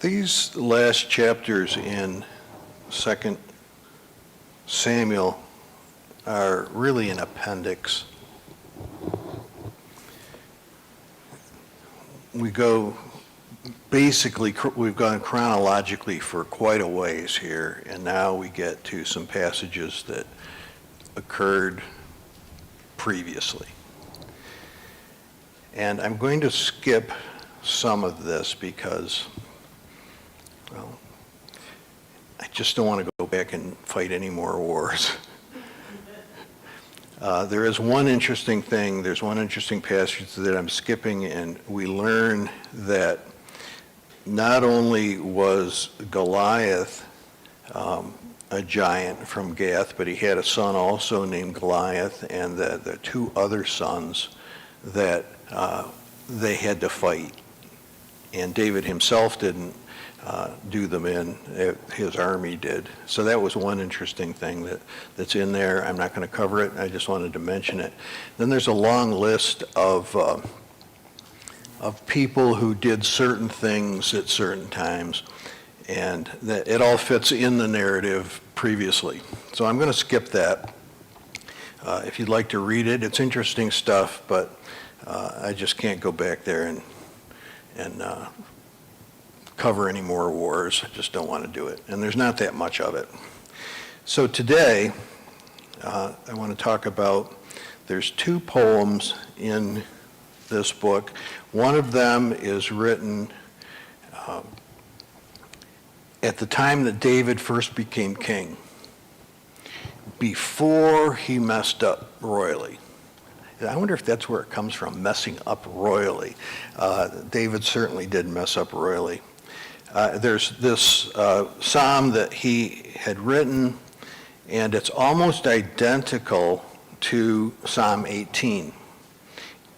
These last chapters in 2 Samuel are really an appendix. We've gone chronologically for quite a ways here, and now we get to some passages that occurred previously. And I'm going to skip some of this because, well, I just don't want to go back and fight any more wars. There is one interesting thing, there's one interesting passage that I'm skipping, and we learn that not only was Goliath a giant from Gath, but he had a son also named Goliath, and the two other sons that they had to fight. And David himself didn't do them in, his army did. So that was one interesting thing that's in there. I'm not going to cover it, I just wanted to mention it. Then there's a long list of people who did certain things at certain times, and that it all fits in the narrative previously. So I'm going to skip that. If you'd like to read it, it's interesting stuff, but I just can't go back there and cover any more wars. I just don't want to do it. And there's not that much of it. So today, I want to talk about, there's two poems in this book. One of them is written at the time that David first became king, before he messed up royally. I wonder if that's where it comes from, messing up royally. David certainly did mess up royally. There's this psalm that he had written, and it's almost identical to Psalm 18.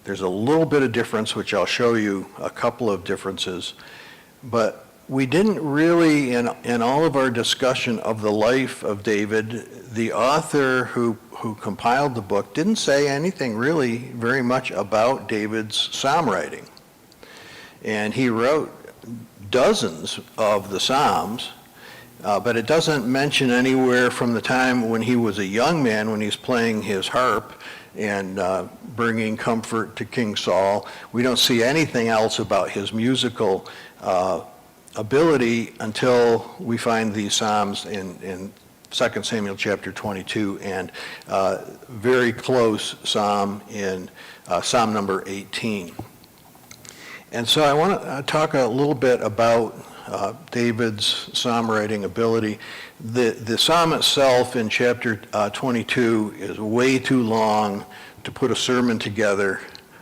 There's a little bit of difference, which I'll show you a couple of differences, but we didn't really, in all of our discussion of the life of David, the author who compiled the book didn't say anything really very much about David's psalm writing. And he wrote dozens of the psalms, but it doesn't mention anywhere from the time when he was a young man, when he's playing his harp and bringing comfort to King Saul. We don't see anything else about his musical ability until we find these psalms in 2 Samuel chapter 22, and very close psalm in Psalm number 18. And so I want to talk a little bit about David's psalm writing ability. The psalm itself in chapter 22 is way too long to put a sermon together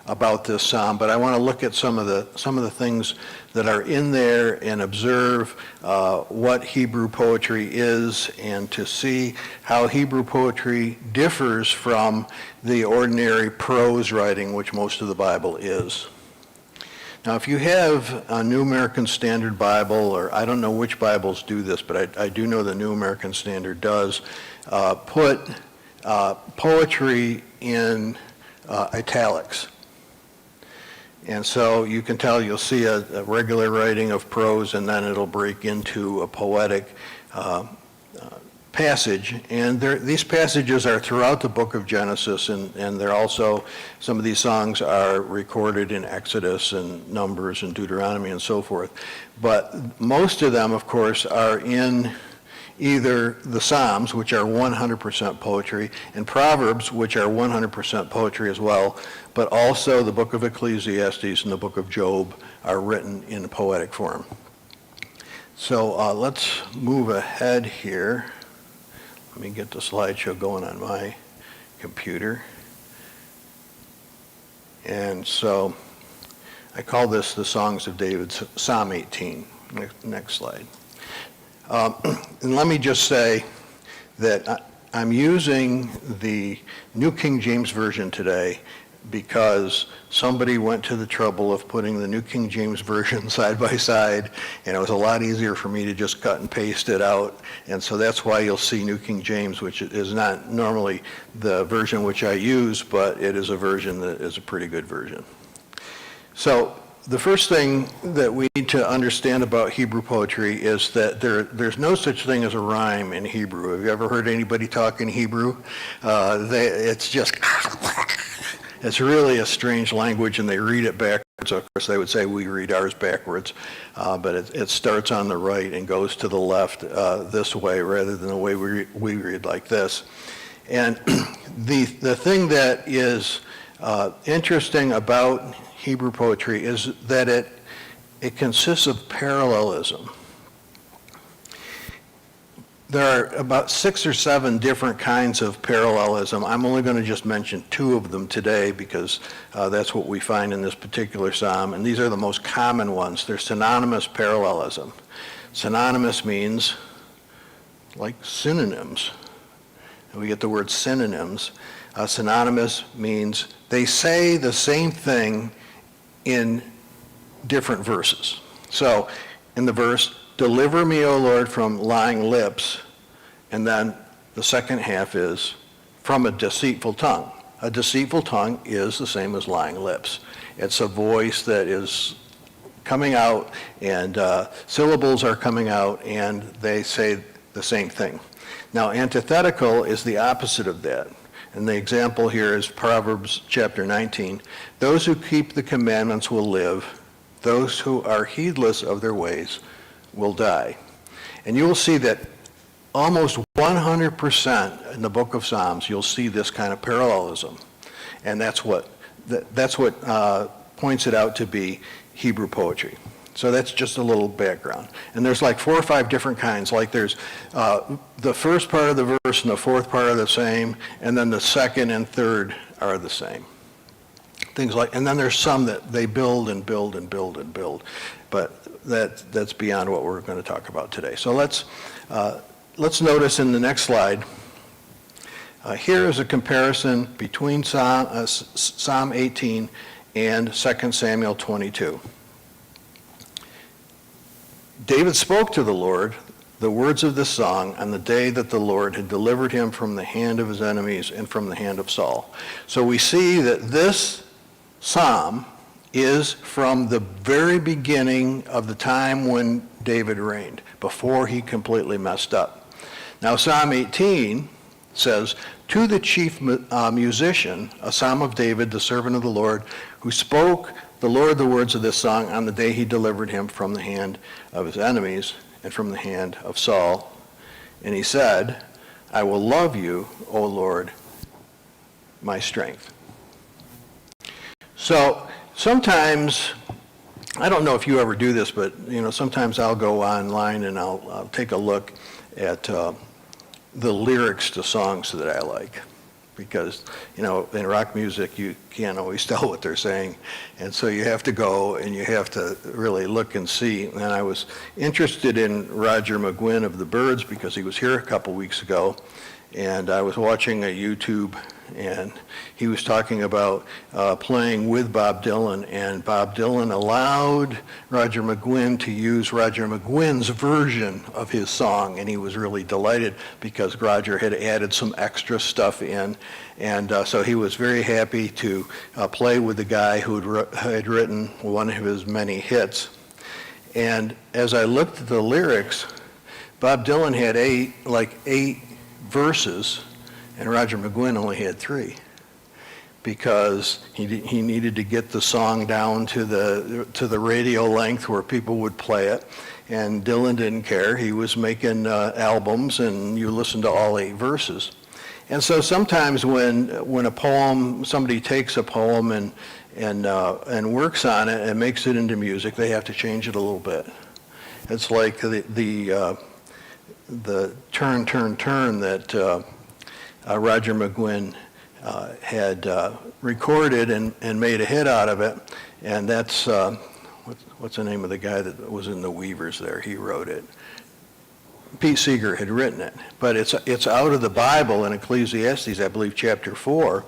about this psalm, but I want to look at some of the things that are in there and observe what Hebrew poetry is, and to see how Hebrew poetry differs from the ordinary prose writing, which most of the Bible is. Now, if you have a New American Standard Bible, or I don't know which Bibles do this, but I do know the New American Standard does, put poetry in italics. And so you can tell, you'll see a regular writing of prose, and then it'll break into a poetic passage. And these passages are throughout the book of Genesis, and they're also, some of these songs are recorded in Exodus and Numbers and Deuteronomy and so forth. But most of them, of course, are in either the Psalms, which are 100% poetry, and Proverbs, which are 100% poetry as well, but also the book of Ecclesiastes and the book of Job are written in poetic form. So let's move ahead here. Let me get the slideshow going on my computer. And so I call this the Songs of David, Psalm 18. Next slide. And let me just say that I'm using the New King James Version today, because somebody went to the trouble of putting the New King James Version side by side, and it was a lot easier for me to just cut and paste it out. And so that's why you'll see New King James, which is not normally the version which I use, but it is a version that is a pretty good version. So the first thing that we need to understand about Hebrew poetry is that there's no such thing as a rhyme in Hebrew. Have you ever heard anybody talk in Hebrew? It's just, it's really a strange language, and they read it backwards. Of course, they would say we read ours backwards, but it starts on the right and goes to the left this way rather than the way we read like this. And the thing that is interesting about Hebrew poetry is that it consists of parallelism. There are about 6 or 7 different kinds of parallelism. I'm only going to just mention 2 of them today because that's what we find in this particular psalm, and these are the most common ones. They're synonymous parallelism. Synonymous means like synonyms. And we get the word synonyms. Synonymous means they say the same thing in different verses. So in the verse, deliver me, O Lord, from lying lips, and then the second half is from a deceitful tongue. A deceitful tongue is the same as lying lips. It's a voice that is coming out, and syllables are coming out, and they say the same thing. Now, antithetical is the opposite of that. And the example here is Proverbs chapter 19. Those who keep the commandments will live. Those who are heedless of their ways will die. And you will see that almost 100% in the book of Psalms, you'll see this kind of parallelism. And that's what points it out to be Hebrew poetry. So that's just a little background. And there's like 4 or 5 different kinds. Like there's the first part of the verse and the fourth part are the same, and then the second and third are the same. Things like, and then there's some that they build and build and build and build. But that's beyond what we're going to talk about today. So let's notice in the next slide, here is a comparison between Psalm 18 and 2 Samuel 22. David spoke to the Lord the words of this song on the day that the Lord had delivered him from the hand of his enemies and from the hand of Saul. So we see that this psalm is from the very beginning of the time when David reigned, before he completely messed up. Now Psalm 18 says, to the chief musician, a psalm of David, the servant of the Lord, who spoke the Lord the words of this song on the day he delivered him from the hand of his enemies and from the hand of Saul. And he said, I will love you, O Lord, my strength. So sometimes, I don't know if you ever do this, but sometimes I'll go online and I'll take a look at the lyrics to songs that I like. Because, in rock music, you can't always tell what they're saying. And so you have to go and you have to really look and see. And I was interested in Roger McGuinn of the Byrds because he was here a couple weeks ago. And I was watching a YouTube, and he was talking about playing with Bob Dylan, and Bob Dylan allowed Roger McGuinn to use Roger McGuinn's version of his song, and he was really delighted because Roger had added some extra stuff in, and so he was very happy to play with the guy who had written one of his many hits. And as I looked at the lyrics, Bob Dylan had eight verses, and Roger McGuinn only had 3 because he needed to get the song down to the radio length where people would play it, and Dylan didn't care. He was making albums, and you listen to all 8 verses. And so sometimes when a poem, somebody takes a poem and works on it and makes it into music, they have to change it a little bit. It's like the Turn, Turn, Turn that Roger McGuinn had recorded and made a hit out of it, and that's, what's the name of the guy that was in the Weavers there? He wrote it. Pete Seeger had written it, but it's out of the Bible in Ecclesiastes, I believe, chapter 4,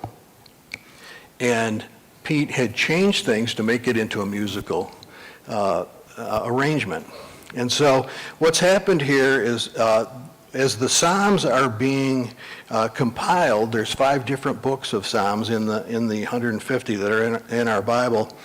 and Pete had changed things to make it into a musical arrangement. And so what's happened here is as the Psalms are being compiled, there's 5 different books of Psalms in the 150 that are in our Bible.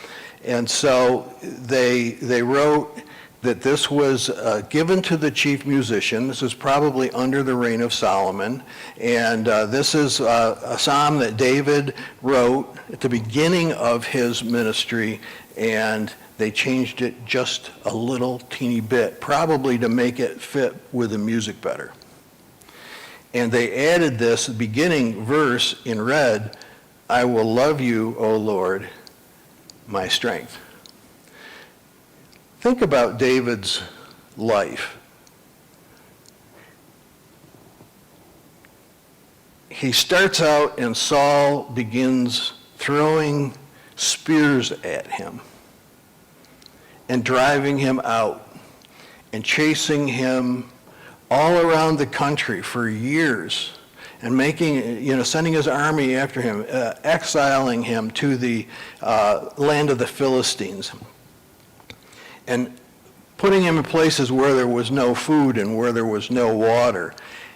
And so they wrote that this was given to the chief musician. This is probably under the reign of Solomon. And this is a psalm that David wrote at the beginning of his ministry, and they changed it just a little teeny bit, probably to make it fit with the music better. And they added this beginning verse in red, "I will love you, O Lord, my strength." Think about David's life. He starts out and Saul begins throwing spears at him and driving him out and chasing him all around the country for years and sending his army after him, exiling him to the land of the Philistines, and putting him in places where there was no food and where there was no water.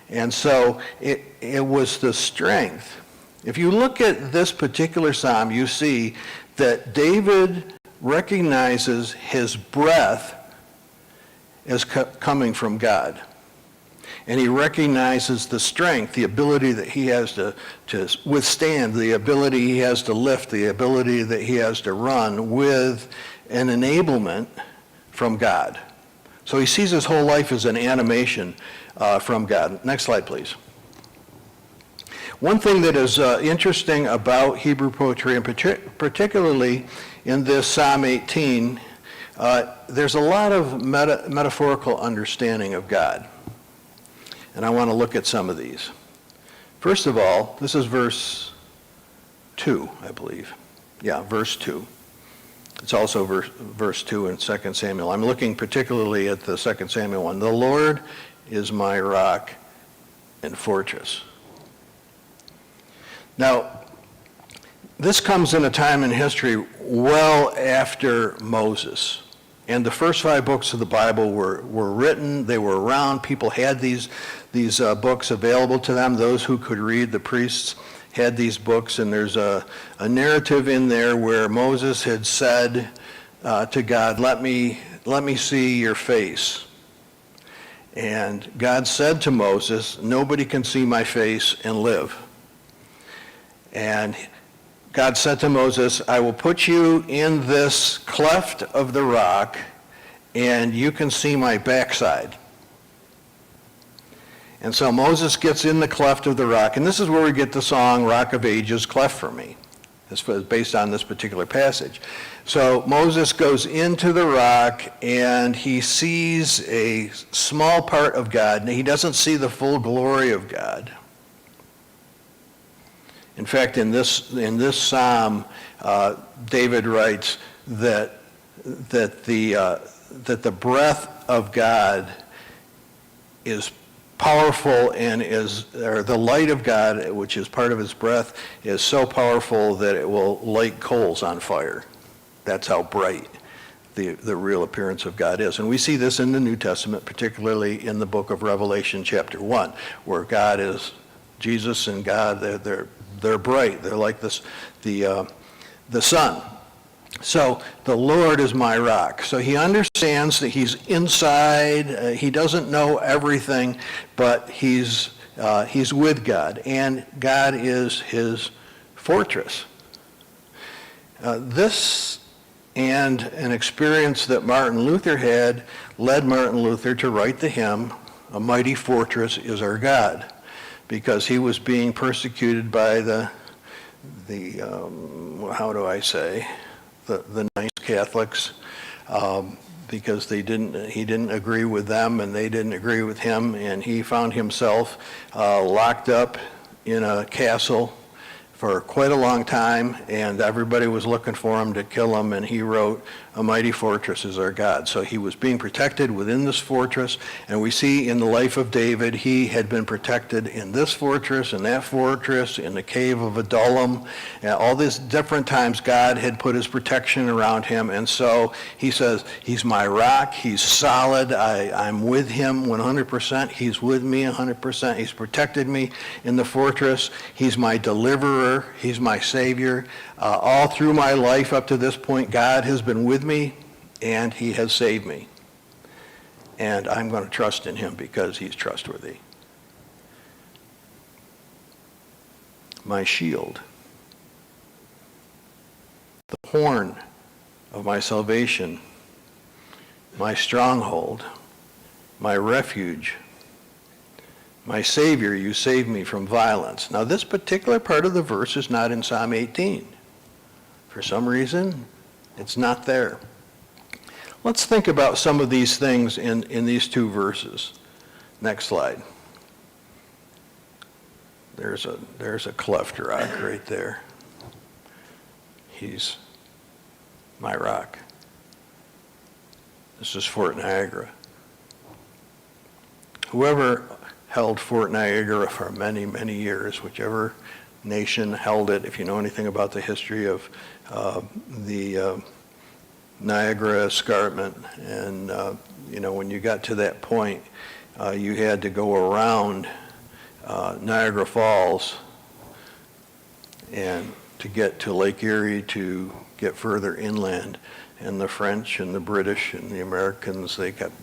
And so it was the strength. If you look at this particular psalm, you see that David recognizes his breath as coming from God. And he recognizes the strength, the ability that he has to withstand, the ability he has to lift, the ability that he has to run with an enablement from God. So he sees his whole life as an animation from God. Next slide, please. One thing that is interesting about Hebrew poetry, and particularly in this Psalm 18, there's a lot of metaphorical understanding of God. And I want to look at some of these. First of all, this is verse 2, I believe. Yeah, verse 2. It's also verse 2 in 2 Samuel. I'm looking particularly at the 2 Samuel one. The Lord is my rock and fortress. Now, this comes in a time in history well after Moses. And the first 5 books of the Bible were written, they were around, people had these books available to them. Those who could read, the priests, had these books, and there's a narrative in there where Moses had said to God, let me see your face. And God said to Moses, nobody can see my face and live. And God said to Moses, I will put you in this cleft of the rock, and you can see my backside. And so Moses gets in the cleft of the rock, and this is where we get the song, Rock of Ages, Cleft for Me. It's based on this particular passage. So Moses goes into the rock, and he sees a small part of God, and he doesn't see the full glory of God. In fact, in this psalm, David writes that the breath of God is powerful, and the light of God, which is part of his breath, is so powerful that it will light coals on fire. That's how bright the real appearance of God is. And we see this in the New Testament, particularly in the book of Revelation chapter 1, where God is, Jesus and God, they're bright. They're like the sun. So the Lord is my rock. So he understands that he's inside. He doesn't know everything, but he's with God, and God is his fortress. This and an experience that Martin Luther had led Martin Luther to write the hymn, "A Mighty Fortress is Our God," because he was being persecuted by the nice Catholics, because he didn't agree with them and they didn't agree with him, and he found himself locked up in a castle for quite a long time, and everybody was looking for him to kill him, and he wrote, "A mighty fortress is our God." So he was being protected within this fortress, and we see in the life of David, he had been protected in this fortress, in that fortress, in the cave of Adullam, and all these different times God had put his protection around him, and so he says, he's my rock, he's solid, I'm with him 100%, he's with me 100%, he's protected me in the fortress, he's my deliverer, he's my savior. All through my life up to this point, God has been with me and he has saved me. And I'm going to trust in him because he's trustworthy. My shield, the horn of my salvation, my stronghold, my refuge, my Savior, you save me from violence. Now, this particular part of the verse is not in Psalm 18. For some reason, it's not there. Let's think about some of these things in these two verses. Next slide. There's a cleft rock right there. He's my rock. This is Fort Niagara. Whoever held Fort Niagara for many, many years, whichever nation held it, if you know anything about the history of the Niagara Escarpment, and when you got to that point, you had to go around Niagara Falls and to get to Lake Erie to get further inland, and the French and the British and the Americans, they kept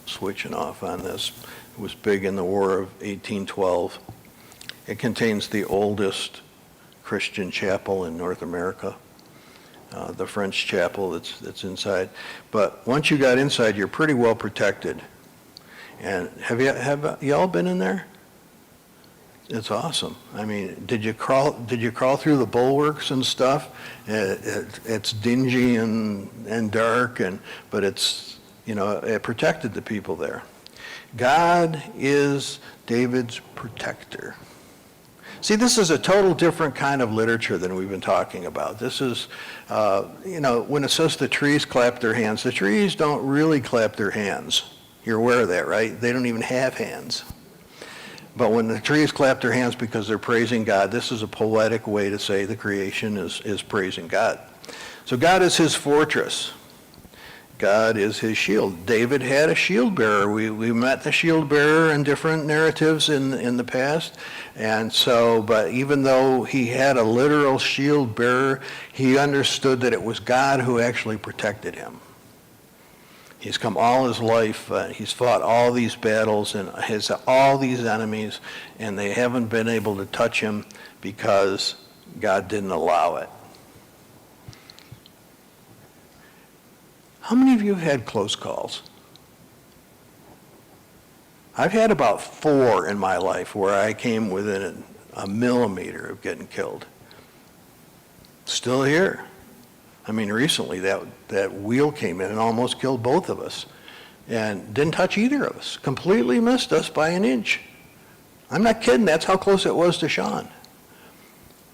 switching off on this. It was big in the War of 1812. It contains the oldest Christian chapel in North America, the French chapel that's inside. But once you got inside, you're pretty well protected. And have you all been in there? It's awesome. I mean, did you crawl through the bulwarks and stuff? It's dingy and dark, but it's, it protected the people there. God is David's protector. See, this is a total different kind of literature than we've been talking about. This is, when it says the trees clap their hands, the trees don't really clap their hands. You're aware of that, right? They don't even have hands. But when the trees clap their hands because they're praising God, this is a poetic way to say the creation is praising God. So God is his fortress. God is his shield. David had a shield bearer. We met the shield bearer in different narratives in the past. And so, but even though he had a literal shield bearer, he understood that it was God who actually protected him. He's come all his life, he's fought all these battles and has all these enemies, and they haven't been able to touch him because God didn't allow it. How many of you have had close calls? I've had about 4 in my life where I came within a millimeter of getting killed. Still here. I mean, recently that wheel came in and almost killed both of us and didn't touch either of us. Completely missed us by an inch. I'm not kidding. That's how close it was to Sean.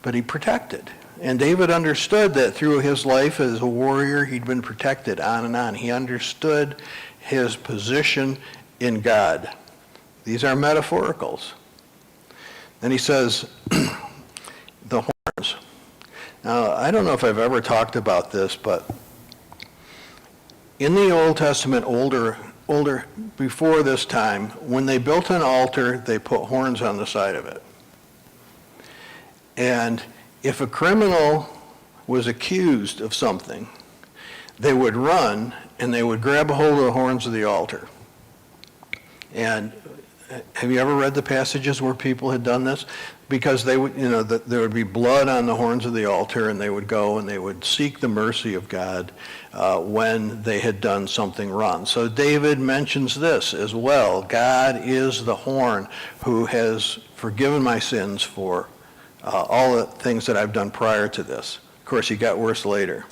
But he protected. And David understood that through his life as a warrior, he'd been protected on and on. He understood his position in God. These are metaphoricals. Then he says, the horns. Now, I don't know if I've ever talked about this, but in the Old Testament, older, before this time, when they built an altar, they put horns on the side of it. And if a criminal was accused of something, they would run and they would grab a hold of the horns of the altar. And have you ever read the passages where people had done this? Because they would, there would be blood on the horns of the altar, and they would go and they would seek the mercy of God when they had done something wrong. So David mentions this as well. God is the horn who has forgiven my sins for all the things that I've done prior to this. Of course, he got worse later.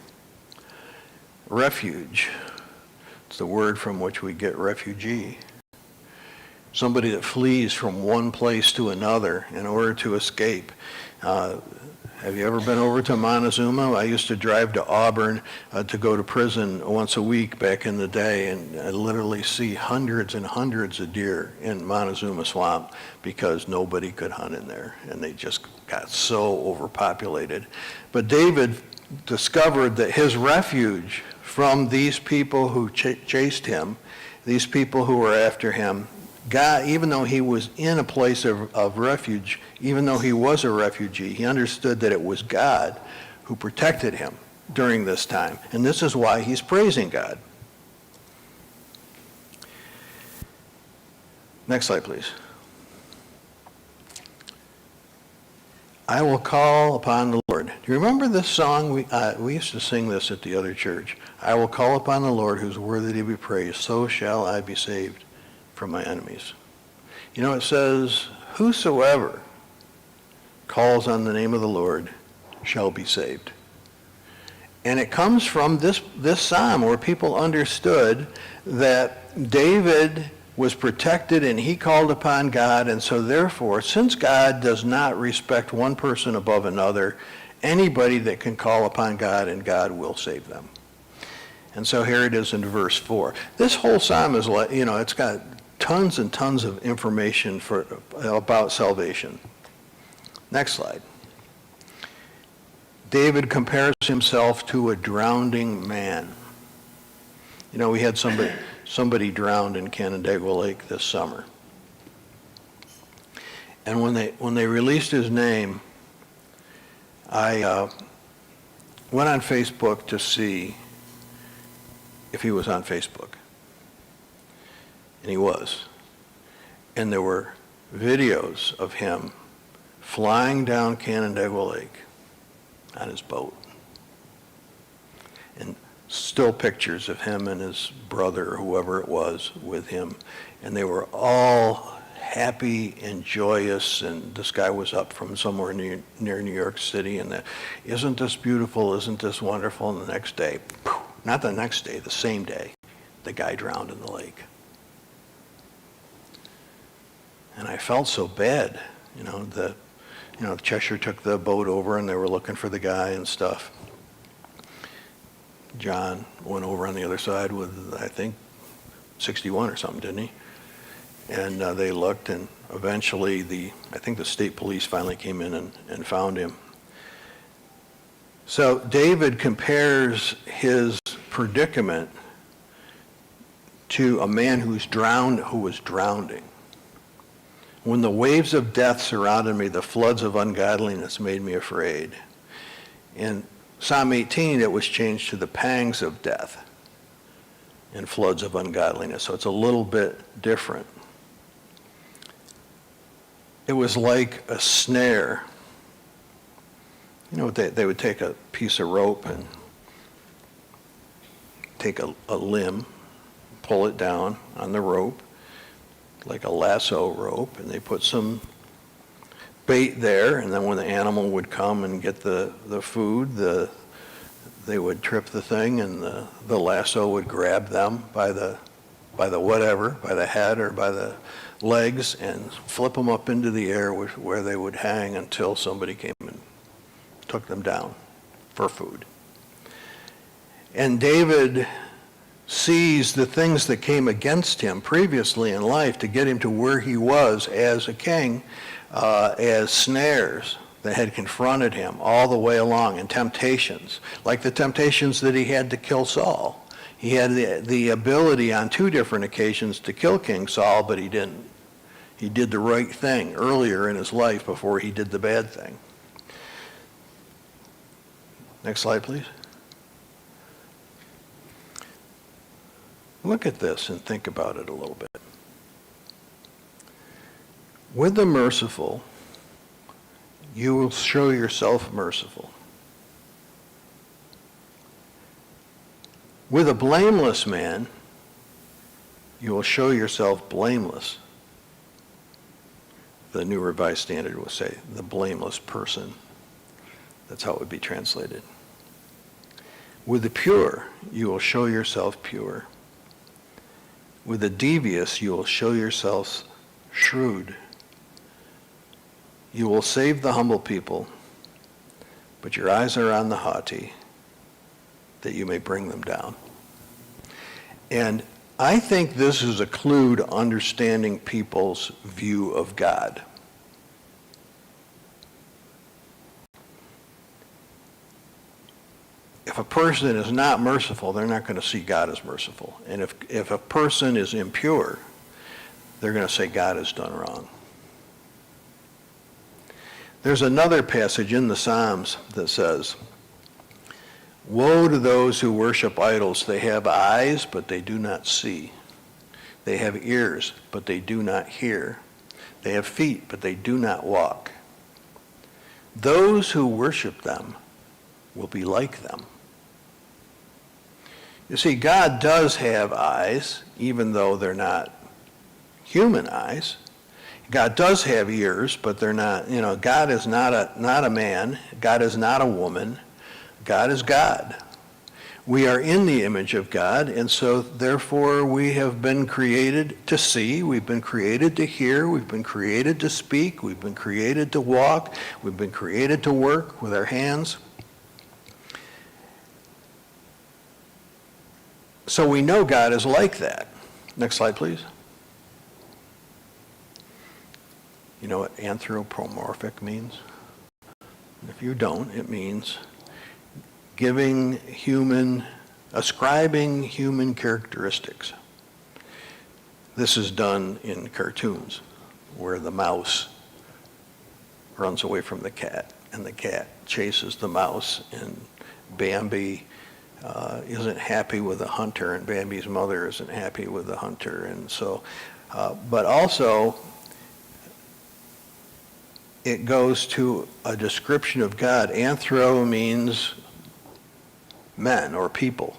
Refuge. It's the word from which we get refugee. Somebody that flees from one place to another in order to escape. Have you ever been over to Montezuma? I used to drive to Auburn to go to prison once a week back in the day, and I literally see hundreds and hundreds of deer in Montezuma Swamp because nobody could hunt in there, and they just got so overpopulated. But David discovered that his refuge from these people who chased him, these people who were after him, God, even though he was in a place of refuge, even though he was a refugee, he understood that it was God who protected him during this time. And this is why he's praising God. Next slide, please. I will call upon the Lord. Do you remember this song? We used to sing this at the other church. I will call upon the Lord who's worthy to be praised. So shall I be saved from my enemies. You know, it says, whosoever calls on the name of the Lord shall be saved. And it comes from this psalm where people understood that David was protected and he called upon God, and so therefore, since God does not respect one person above another, anybody that can call upon God and God will save them. And so here it is in verse 4. This whole psalm is like, you know, it's got tons and tons of information about salvation. Next slide. David compares himself to a drowning man. You know, we had somebody drowned in Canandaigua Lake this summer. And when they released his name, I went on Facebook to see if he was on Facebook. And he was. And there were videos of him flying down Canandaigua Lake on his boat. And still pictures of him and his brother, or whoever it was, with him. And they were all happy and joyous, and this guy was up from somewhere near New York City, and isn't this beautiful, isn't this wonderful? And the next day, not the next day, the same day, the guy drowned in the lake. And I felt so bad, Cheshire took the boat over and they were looking for the guy and stuff. John went over on the other side with, I think, 61 or something, didn't he? And they looked, and eventually I think the state police finally came in and found him. So David compares his predicament to a man who was drowning. When the waves of death surrounded me, the floods of ungodliness made me afraid. In Psalm 18, it was changed to the pangs of death and floods of ungodliness. So it's a little bit different. It was like a snare. You know, they would take a piece of rope and take a limb, pull it down on the rope, like a lasso rope, and they put some bait there, and then when the animal would come and get the food, they would trip the thing, and the lasso would grab them by the head or by the legs and flip them up into the air where they would hang until somebody came and took them down for food. And David sees the things that came against him previously in life to get him to where he was as a king, as snares that had confronted him all the way along, and temptations, like the temptations that he had to kill Saul. He had the ability on 2 different occasions to kill King Saul, but he didn't. He did the right thing earlier in his life before he did the bad thing. Next slide, please. Look at this and think about it a little bit. With the merciful, you will show yourself merciful. With a blameless man, you will show yourself blameless. The New Revised Standard will say the blameless person. That's how it would be translated. With the pure, you will show yourself pure. With the devious, you will show yourselves shrewd. You will save the humble people, but your eyes are on the haughty, that you may bring them down. And I think this is a clue to understanding people's view of God. If a person is not merciful, they're not going to see God as merciful. And if a person is impure, they're going to say God has done wrong. There's another passage in the Psalms that says, "Woe to those who worship idols. They have eyes, but they do not see. They have ears, but they do not hear. They have feet, but they do not walk. Those who worship them will be like them." You see, God does have eyes, even though they're not human eyes. God does have ears, but they're not, God is not a man. God is not a woman. God is God. We are in the image of God, and so therefore we have been created to see, we've been created to hear, we've been created to speak, we've been created to walk, we've been created to work with our hands. So we know God is like that. Next slide, please. You know what anthropomorphic means? If you don't, it means ascribing human characteristics. This is done in cartoons, where the mouse runs away from the cat, and the cat chases the mouse, and Bambi isn't happy with the hunter, and Bambi's mother isn't happy with the hunter, and so, but also, it goes to a description of God. Anthro means men or people.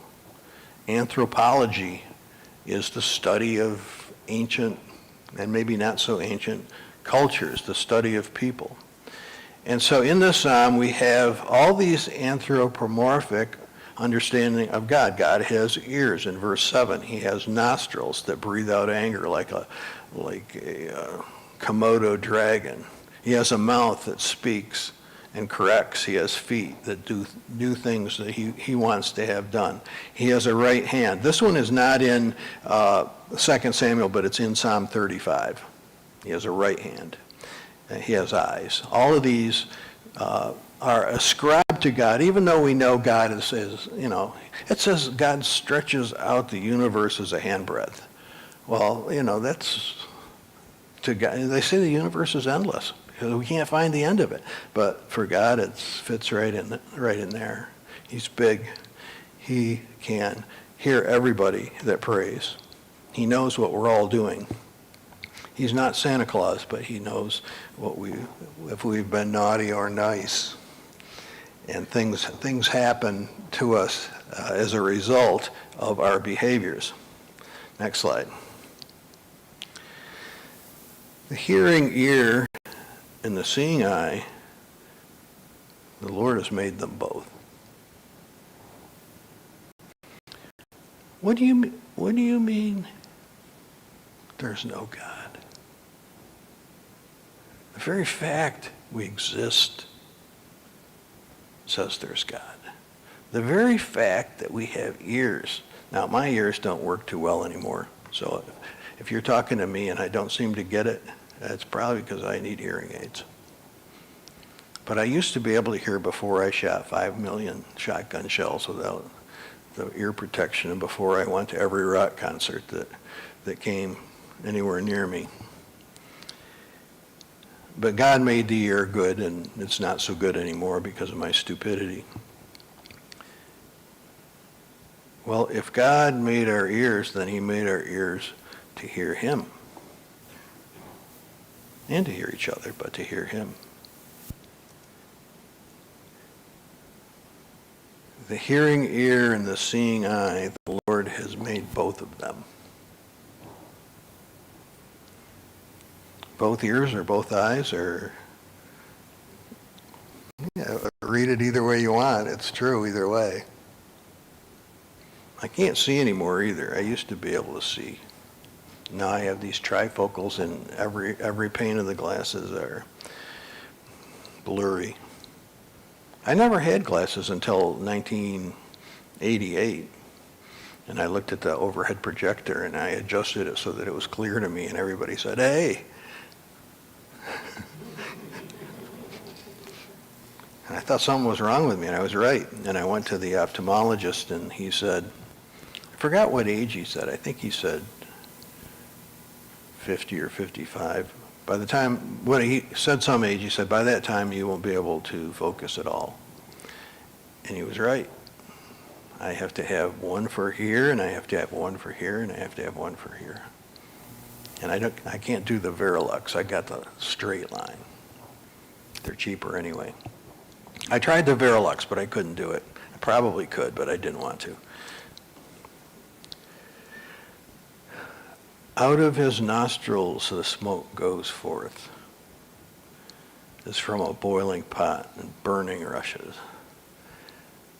Anthropology is the study of ancient, and maybe not so ancient, cultures, the study of people. And so in this psalm, we have all these anthropomorphic understanding of God. God has ears in verse 7. He has nostrils that breathe out anger like a Komodo dragon. He has a mouth that speaks and corrects. He has feet that do things that he wants to have done. He has a right hand. This one is not in 2 Samuel, but it's in Psalm 35. He has a right hand. He has eyes. All of these are ascribed to God, even though we know God is, it says God stretches out the universe as a handbreadth. Well, that's to God. They say the universe is endless because we can't find the end of it. But for God, it fits right in there. He's big. He can hear everybody that prays. He knows what we're all doing. He's not Santa Claus, but he knows if we've been naughty or nice. And things happen to us as a result of our behaviors. Next slide. The hearing ear and the seeing eye, the Lord has made them both. What do you mean there's no God? The very fact we exist says there's God. The very fact that we have ears. Now, my ears don't work too well anymore, so if you're talking to me and I don't seem to get it, that's probably because I need hearing aids. But I used to be able to hear before I shot 5 million shotgun shells without the ear protection, and before I went to every rock concert that came anywhere near me. But God made the ear good, and it's not so good anymore because of my stupidity. Well, if God made our ears, then he made our ears to hear him. And to hear each other, but to hear him. The hearing ear and the seeing eye, the Lord has made both of them. Both ears or both eyes, or read it either way you want. It's true either way. I can't see anymore either. I used to be able to see. Now I have these trifocals, and every pane of the glasses are blurry. I never had glasses until 1988. And I looked at the overhead projector and I adjusted it so that it was clear to me, and everybody said, "Hey." And I thought something was wrong with me, and I was right. And I went to the ophthalmologist, and he said, I forgot what age he said. I think he said 50 or 55. By the time, when he said some age, he said, by that time you won't be able to focus at all. And he was right. I have to have one for here, and I have to have one for here, and I have to have one for here. And I can't do the Verilux. I got the straight line. They're cheaper anyway. I tried the Verilux, but I couldn't do it. I probably could, but I didn't want to. Out of his nostrils the smoke goes forth, as from a boiling pot and burning rushes.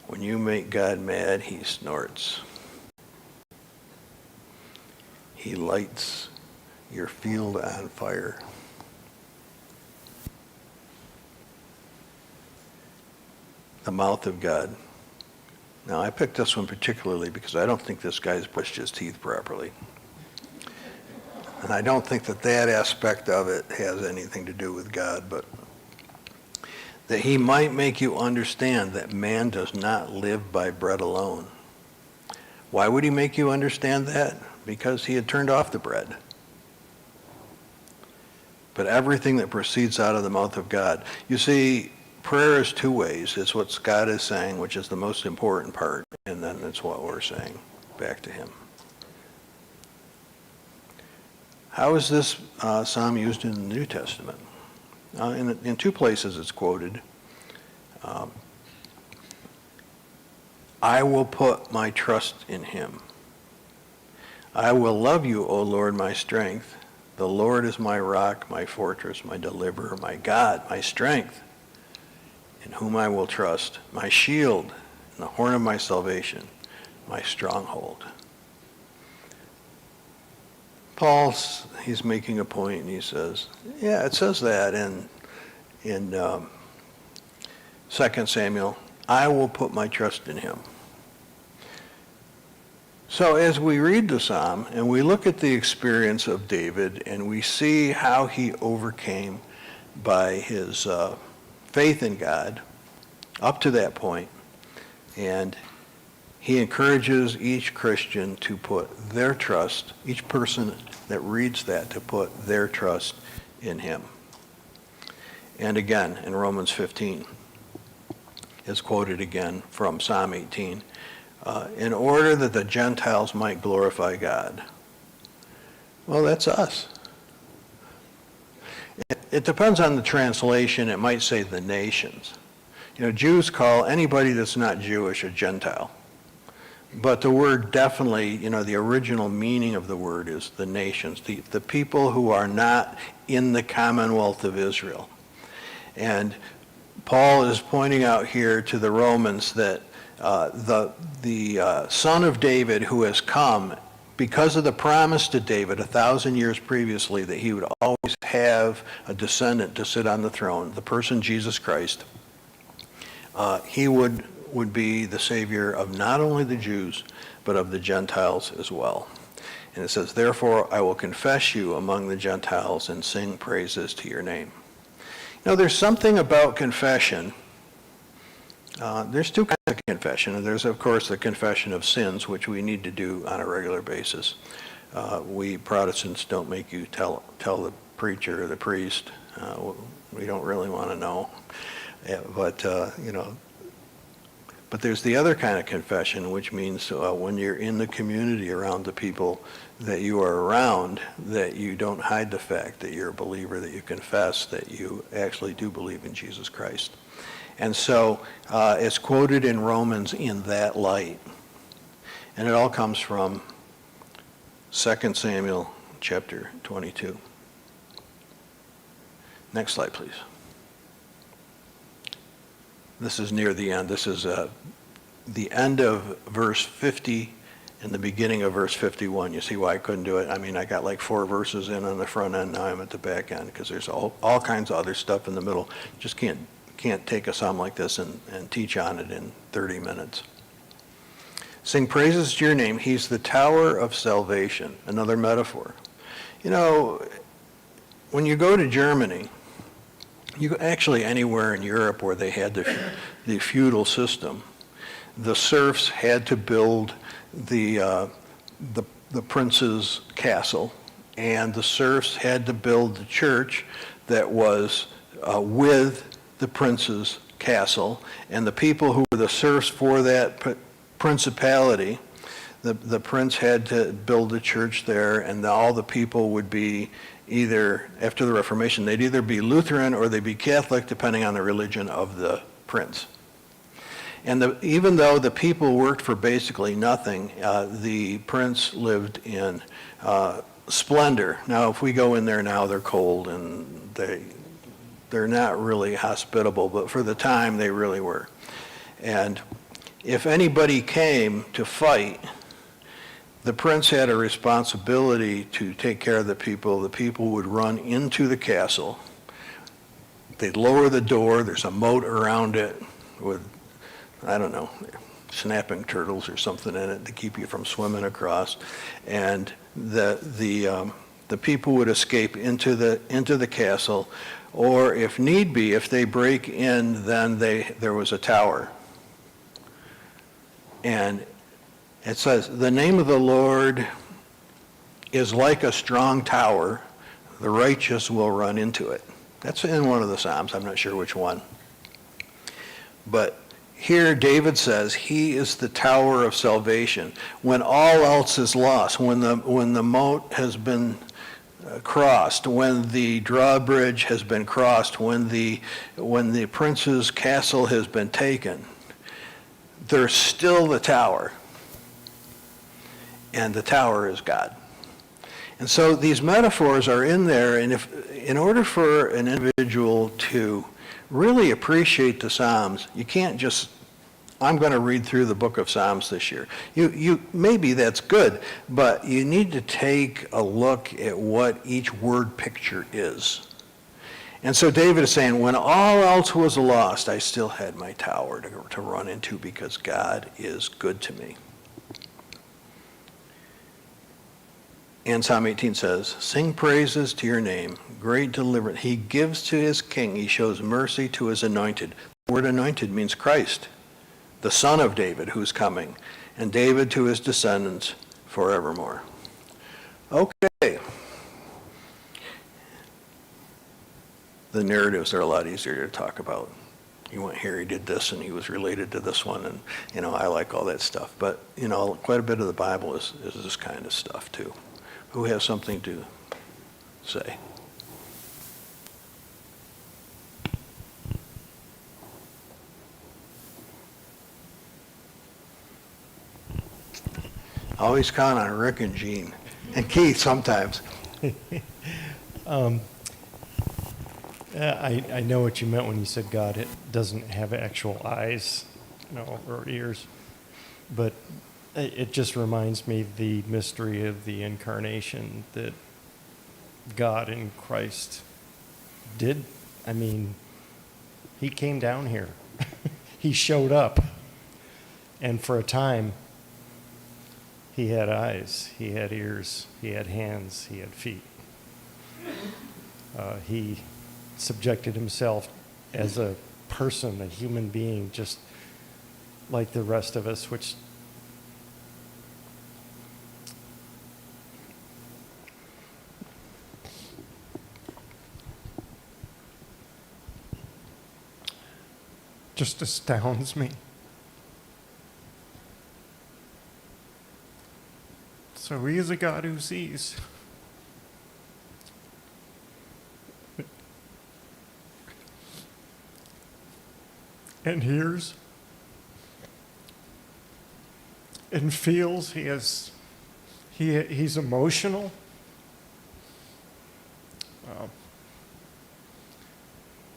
When you make God mad, he snorts. He lights your field on fire. The mouth of God. Now, I picked this one particularly because I don't think this guy's brushed his teeth properly. And I don't think that aspect of it has anything to do with God, but that he might make you understand that man does not live by bread alone. Why would he make you understand that? Because he had turned off the bread. But everything that proceeds out of the mouth of God. You see, prayer is two ways. It's what God is saying, which is the most important part, and then it's what we're saying back to him. How is this psalm used in the New Testament? In two places it's quoted. I will put my trust in him. I will love you, O Lord, my strength. The Lord is my rock, my fortress, my deliverer, my God, my strength, in whom I will trust, my shield, and the horn of my salvation, my stronghold. He's making a point, and he says, yeah, it says that in 2 Samuel, I will put my trust in him. So as we read the psalm and we look at the experience of David and we see how he overcame by his faith in God up to that point, and he encourages each Christian to put their trust, each person that reads that, to put their trust in him. And again, in Romans 15, is quoted again from Psalm 18, in order that the Gentiles might glorify God. Well, that's us. It depends on the translation. It might say the nations. You know, Jews call anybody that's not Jewish a Gentile. But the word definitely, the original meaning of the word is the nations, the people who are not in the commonwealth of Israel. And Paul is pointing out here to the Romans that the son of David who has come, because of the promise to David 1,000 years previously that he would always have a descendant to sit on the throne, the person Jesus Christ, he would be the Savior of not only the Jews, but of the Gentiles as well. And it says, therefore, I will confess you among the Gentiles and sing praises to your name. There's something about confession. There's two kinds of confession. There's, of course, the confession of sins, which we need to do on a regular basis. We Protestants don't make you tell the preacher or the priest. We don't really want to know. But there's the other kind of confession, which means when you're in the community around the people that you are around, that you don't hide the fact that you're a believer, that you confess that you actually do believe in Jesus Christ. And so it's quoted in Romans in that light. And it all comes from 2 Samuel chapter 22. Next slide, please. This is near the end. This is the end of verse 50 and the beginning of verse 51. You see why I couldn't do it? I mean, I got like 4 verses in on the front end. Now I'm at the back end because there's all kinds of other stuff in the middle. Just can't can't take a psalm like this and teach on it in 30 minutes. Sing praises to your name. He's the tower of salvation, another metaphor. You know, when you go to Germany, you actually anywhere in Europe where they had the feudal system, the serfs had to build the prince's castle, and the serfs had to build the church that was with the prince's castle, and the people who were the serfs for that principality, the prince had to build a church there, and all the people would be either, after the Reformation, they'd either be Lutheran or they'd be Catholic, depending on the religion of the prince. And even though the people worked for basically nothing, the prince lived in splendor. Now, if we go in there now, they're cold and they're not really hospitable, but for the time, they really were. And if anybody came to fight, the prince had a responsibility to take care of the people. The people would run into the castle. They'd lower the door. There's a moat around it with, I don't know, snapping turtles or something in it to keep you from swimming across. And the people would escape into the castle, or if need be, if they break in, then there was a tower. And it says, the name of the Lord is like a strong tower. The righteous will run into it. That's in one of the Psalms. I'm not sure which one. But here David says he is the tower of salvation. When all else is lost, when the moat has been crossed, when the drawbridge has been crossed, when the prince's castle has been taken, there's still the tower. And the tower is God. And so these metaphors are in there, and in order for an individual to really appreciate the Psalms, you can't just, I'm going to read through the book of Psalms this year. You maybe that's good, but you need to take a look at what each word picture is. And so David is saying, when all else was lost, I still had my tower to run into because God is good to me. And Psalm 18 says, sing praises to your name, great deliverance. He gives to his king, he shows mercy to his anointed. The word anointed means Christ, the son of David who's coming, and David to his descendants forevermore. Okay. The narratives are a lot easier to talk about. You went here, he did this, and he was related to this one, and, I like all that stuff. But, quite a bit of the Bible is this kind of stuff, too. Who has something to say? Always count on Rick and Jean, and Keith sometimes. I know what you meant when you said God doesn't have actual eyes, or ears, but it just reminds me of the mystery of the incarnation that God in Christ did. I mean, he came down here. He showed up. And for a time, he had eyes, he had ears, he had hands, he had feet. He subjected himself as a person, a human being, just like the rest of us, which just astounds me. So he is a God who sees. And hears and feels. He's emotional.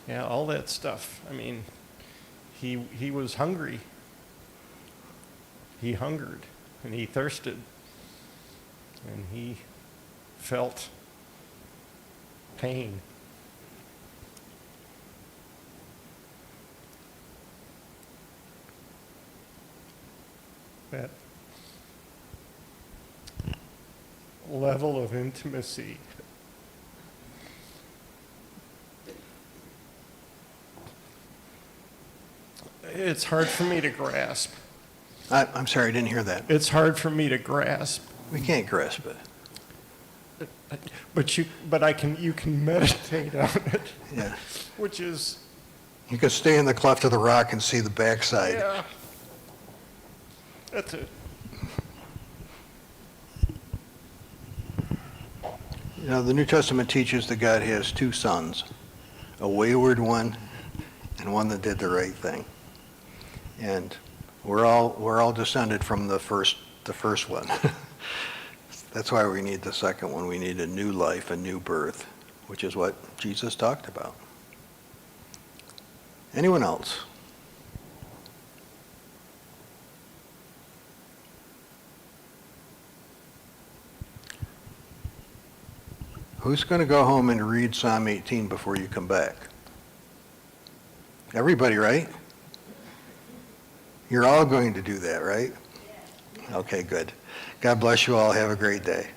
Yeah, all that stuff. I mean, he was hungry. He hungered and he thirsted. And he felt pain. that level of intimacy. It's hard for me to grasp. I'm sorry, I didn't hear that. It's hard for me to grasp. We can't grasp it. But you can meditate on it, Yeah. which is, You can stay in the cleft of the rock and see the backside. yeah, that's it. You know, the New Testament teaches that God has two sons, a wayward one and one that did the right thing. And we're all descended from the first one. That's why we need the second one. We need a new life, a new birth, which is what Jesus talked about. Anyone else? Who's going to go home and read Psalm 18 before you come back? Everybody, right? You're all going to do that, right? Okay, good. God bless you all. Have a great day.